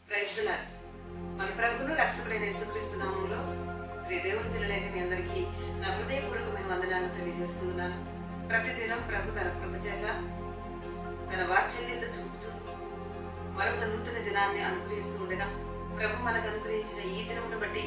Praise the lord. మన ప్రభువును రక్షకుడైన యేసుక్రీస్తు నామములో ప్రియ దేవుని పిల్లలైన మీ అందరికీ నా హృదయపూర్వకమైన వందనాలు తెలియజేస్తున్నాను. ప్రతిదినం ప్రభు తన కృప చేత తన వాత్సల్యత చూపుచు మరొక నూతన దినాన్ని అనుగ్రహిస్తూ ఉండగా ప్రభు మనకు అనుగ్రహించిన ఈ దినమును బట్టి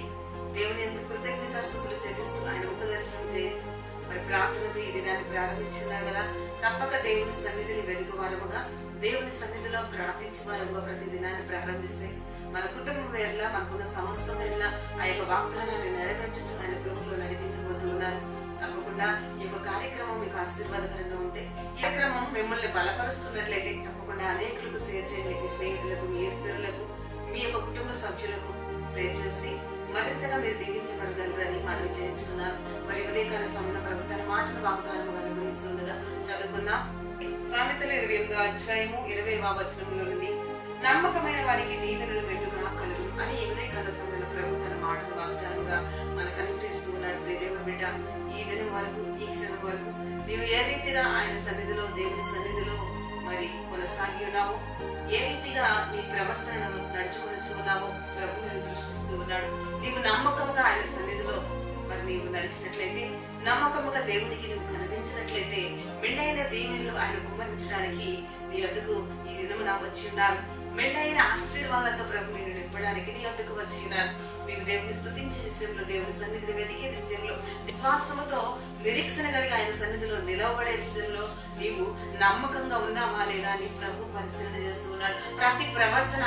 దేవుని ఎందుకు కృతజ్ఞతాస్తుతులు చెల్లిస్తూ ఆయన ముఖ దర్శనం చేయొచ్చు. మరి ప్రార్థనతో ఈ దినాన్ని ప్రారంభించున్నారు కదా, తప్పక దేవుని సన్నిధిని వెలుగు వారముగా దేవుని సన్నిధిలో ప్రార్థించే వారముగా ప్రతి దినాన్ని ప్రారంభిస్తే మన కుటుంబం ఎట్లా మనకున్న సమస్తం ఎట్లా ఆ యొక్క వాగ్దానాన్ని నెరవేర్చు ఆయన ప్రభువులో నడిపించబోతున్నారు. తప్పకుండా ఈ యొక్క కార్యక్రమం మీకు ఆశీర్వాదకరంగా ఉంటే, ఈ కార్యక్రమం మిమ్మల్ని బలపరుస్తున్నట్లయితే తప్పకుండా అనేకులకు షేర్ చేయండి. మీ స్నేహితులకు, మీ ఇతరులకు, మీ యొక్క కుటుంబ సభ్యులకు షేర్ చేసి మరింతగా మీరు దీవించబడగలరని మనవి చేస్తున్నాను. మరి ఉదయకాల సమయంలో ప్రభు తన మాటను వాగ్దానముగా అనుగ్రహిస్తుండగా చదువుకున్నాం. సామెతలు 28వ అధ్యాయము 20వ వచనంలో నుండి నమ్మకమైన వారికి దీవెనలు మెండుగా కలుగు అని ఉదయకాల సమయంలో ప్రభు తన మాటను వాగ్దానముగా మనకు అనుగ్రహిస్తూ ఉన్నాడు. ప్రియ దేవుని బిడ్డ, ఈ దినం వరకు, ఈ క్షణం వరకు నీవు ఏ రీతిగా ఆయన సన్నిధిలో, దేవుని సన్నిధిలో మరి కొనసాగి ఉన్నావో, ఏ రీతిగా నీ ప్రవర్తనను నడుచుకొని ఉన్నావో ప్రభు నేను దృష్టిస్తూ ఉన్నాడు. నీవు నమ్మకంగా ఆయన సన్నిధిలో మరి నీవు నడిచినట్లయితే, నమ్మకముగా దేవునికి నువ్వు కనిపించినట్లయితే మెండైన దీవెనలు ఆయన కుమ్మరించడానికి నీ వద్దకు ఈ దినమున వచ్చి ఉన్నారు. మెండైన ఆశీర్వాదాలతో ప్రభు నేను నింపడానికి నీ వద్దకు వచ్చి ఉన్నారు. నీవు దేవుని స్తుతించే విషయంలో, దేవుని సన్నిధిని వెతికే విషయంలో, విశ్వాసముతో నిరీక్షణ కలిగి ఆయన సన్నిధిలో నిలవబడే విషయంలో నీవు నమ్మకంగా ఉన్నావా లేదా అని ప్రభు పరిశీలన చేస్తూ ఉన్నాడు. ప్రతి ప్రవర్తన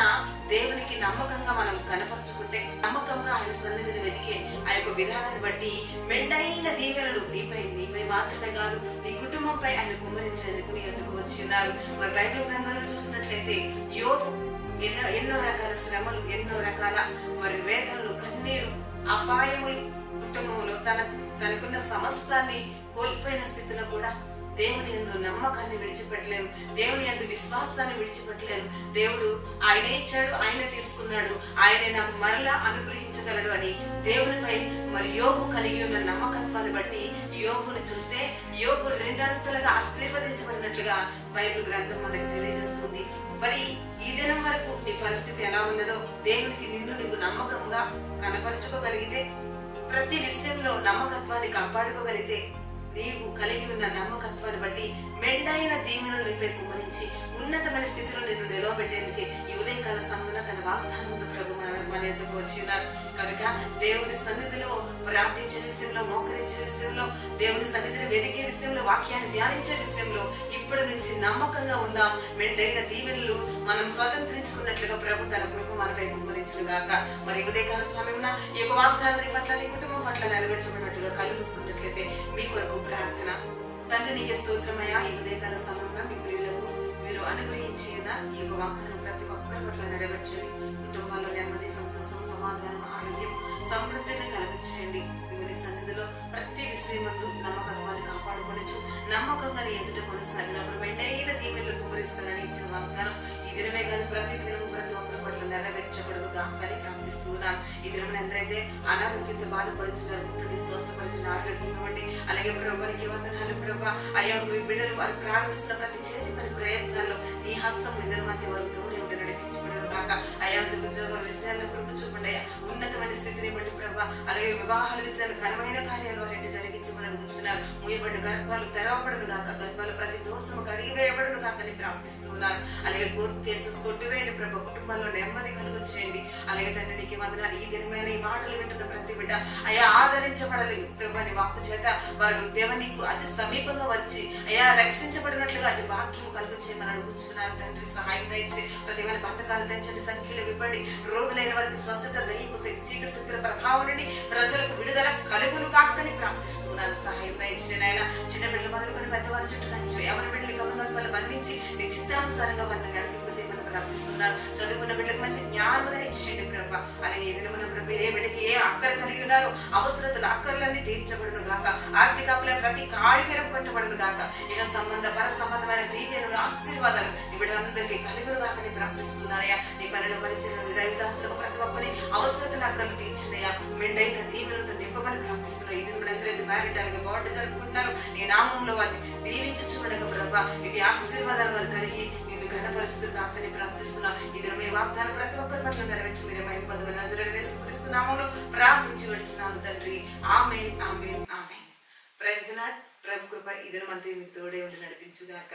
దేవునికి నమ్మకంగా మనం కనపరుచుకుంటే, నమ్మకంగా ఆయన సన్నిధిని వెతికే ఆ యొక్క విధానాన్ని బట్టి మెండైన దీవెనలు నీపై మాత్రమే కాదు, నీ కుటుంబంపై ఆయన కుమ్మరించేందుకు నీ ఎందుకు వచ్చి ఉన్నారు. మరి బైబిల్ గ్రంథంలో చూసినట్లయితే యోబు ఎన్నో రకాల శ్రమలు, ఎన్నో రకాల మరి వేదనలు, కన్నీరు, అపాయములు కుటుంబంలో తనకున్న సమస్తాన్ని కోల్పోయిన స్థితిలో కూడా దేవుని యందు నమ్మకాన్ని విడిచిపెట్టలేదు, దేవుని యందు విశ్వాసాన్ని విడిచిపెట్టలేదు. దేవుడు ఆయన ఇచ్చాడు, ఆయన తీసుకున్నాడు, ఆయనే నాకు మరలా అనుగ్రహించగలడు అని దేవునిపై మరి యోబు కలిగి ఉన్న నమ్మకత్వాన్ని బట్టి యోబును చూస్తే యోబు రెండంతలుగా ఆశీర్వదించబడినట్లుగా బైబిల్ గ్రంథం మనకు తెలియజేస్తుంది. మరి ఈ దినం వరకు నీ పరిస్థితి ఎలా ఉన్నదో, దేవునికి నిన్ను నువ్వు నమ్మకంగా కనపరుచుకోగలిగితే, ప్రతి విషయంలో నమ్మకత్వాన్ని కాపాడుకోగలిగితే, నీవు కలిగి ఉన్న నమ్మకత్వాన్ని బట్టి మెండైన దీవెనలు నీపై కుమ్మరించి ఉన్నతమైన స్థితిలో నిన్ను నిలవబెట్టేందుకే ఈ ఉదయకాల సమయంలో తన వాగ్దానంతో ప్రభు మన ఎద్దకు వచ్చి ఉన్నారు. కనుక దేవుని సన్నిధిలో ప్రార్థించే విషయంలో, మోకరించే విషయంలో, దేవుని సన్నిధిని వెదికే విషయంలో, వాక్యాన్ని ధ్యానించే విషయంలో ఇప్పటి నుంచి నమ్మకంగా ఉందాం. మెండైన దీవెనలు మనం స్వతంత్రించుకున్నట్లుగా ప్రభు తన కృప మనపై కుమ్మరించును గాక. మరి ఉదయకాల సమయంలో ఈ యొక్క వాగ్దానాన్ని పట్ల, నీ కుటుంబం పట్ల నెరవేర్చబడినట్లుగా కళ్ళు మూసుకున్నట్లయితే మీ కొరకు ప్రార్థన. తండ్రి నీకే స్తోత్రమయ్యా, ఈ ఉదయకాల సమయంలో మీ ప్రియులకు మీరు అనుగ్రహించిన ఈ యొక్క వాగ్దానం ప్రతి ఒక్కరి పట్ల నెరవేర్చండి. కుటుంబాల్లో నెమ్మది, సంతోషం, సమాధానం, ఆరోగ్యం, సమృద్ధిని కలిగించండి. దేవుని సన్నిధిలో ప్రతి విషయమందు నమ్మకత్వాన్ని కాపాడుకొనొచ్చు. నమ్మకంగా ఎదుట కొనసాగినప్పుడు మెండైన దీవెనలు కుమ్మరిస్తారని ఇచ్చిన వాగ్దానం ఈ దినమే కాదు, ప్రతి దినము ప్రతి ఒక్కరి పట్ల నెరవేర్చబడును గాకని ప్రార్థిస్తున్నాను. ఈ దినమున ఎందరైతే అనారోగ్యంతో బాధపడుతున్నారు, పుట్టుని స్వస్థపరిచిన ఆరోగ్యం ఇవ్వండి. అలాగే ప్రభునికి వందనాలు ప్రభా. అయ్యా మీ బిడ్డలు వారు ప్రారంభిస్తున్న ప్రతి చేతి పని ప్రయత్నాల్లో నీ హస్తం ఇద్దరి మధ్య వారు తోడే ఉండి నడిపించబడును గాక. అయ్యా ఉద్యోగ విషయాల్లో కృప చూపండి అయ్యా. ఉన్నతమైన స్థితిని బట్టి ప్రభా, అలాగే వివాహాల విషయాలు, ఘనమైన కార్యాలు వారిని జరిగించమని ఉంచున్నారు. మూయబడిన గర్భాలు తెరవబడును గాక, గర్భాల ప్రతి దోషము కడిగివేయబడును కాకని ప్రార్థిస్తున్నారు. అలాగే కోర్టు కేసెస్ కొట్టివేయండి ప్రభా, కుటుంబాల్లో నెమ్మది కలుగు చేయండి. అలాగే తండ్రి నీకు వందనాలు. ఈ దినమైన ఈ మాటలు వింటున్న ప్రతి బిడ్డ అయ్యా ఆదరించబడలేదు ప్రభా, నీ వాక్కు చేత వారు దేవనీకు అతి సమీపంగా వచ్చి అయ్యా రక్షించబడినట్లుగా అటు వాక్యం కలుగు చేయమని అడుగుతున్నాను తండ్రి. సహాయం దయచే ప్రతి వారి బంధకాలు తెంచండి, సంఖ్యలు విప్పండి. రోగులైన వారికి స్వస్థత, దయ్యపు చీకటి శక్తుల ప్రభావం నుండి ప్రజలకు విడుదల కలుగును కాకని ప్రార్థిస్తున్నాను. సహాయం దయచేయండి ఆయన. చిన్న బిడ్డలు మొదలుకొని పెద్దవారి చుట్టూ కంచు, ఎవరి బిడ్డలు కమదాస్తాలు బంధించి నీ చిత్తానుసారంగా వారిని నడిపింపజేయమని ప్రార్థిస్తున్నాను. చదువుకున్న బిడ్డలకు మంచి జ్ఞానం దయచేయండి ప్రభా. అలాగే ఈ దినమున ప్రభు ఏ బిడ్డకి ఏ అక్కర కలిగి ఉన్నారో అవసరతలు అక్కర్లన్నీ తీర్చబడును గాక. ఆర్థిక అప్పుల ప్రతి కాడి కొట్టబడును గాక. ఇక పర సంబంధమైన దీవెనలు, ఆశీర్వాదాలు ఈ బిడ్డలందరికీ కలుగును గాకని ప్రార్థిస్తున్నారయ్యా. నీ పనిలో పరిచయం దైవదాసులకు ప్రతి ఒక్కరి అవసరతలు అక్కర్లు తీర్చినయ్యా. మెండైన దీవెనలతో నింపమని ప్రార్థిస్తున్నారు. ఈ దినమున ఎందరైతే మ్యారేజ్ అలాగే బోర్డు జరుపుకుంటున్నారు, నీ నామంలో వారిని దీవించుచుండగా ప్రభా, ఇటు ఆశీర్వాదాలు వారు కలిగి నిన్ను ఘనపరచుదురు కాకని ప్రార్థిస్తున్నాం. ఇది మీ వాగ్దానం ప్రతి ఒక్కరి పట్ల నెరవేర్చి మీరే మహిమ పొందమని నజరేయుడైన యేసుక్రీస్తు నామములో ప్రార్థించి విడుచున్నాను తండ్రి. ఆమేన్ ఆమేన్ ఆమేన్. Praise the lord. ప్రభు కృప ఇదిన మంది తోడే ఉండి నడిపించుగాక.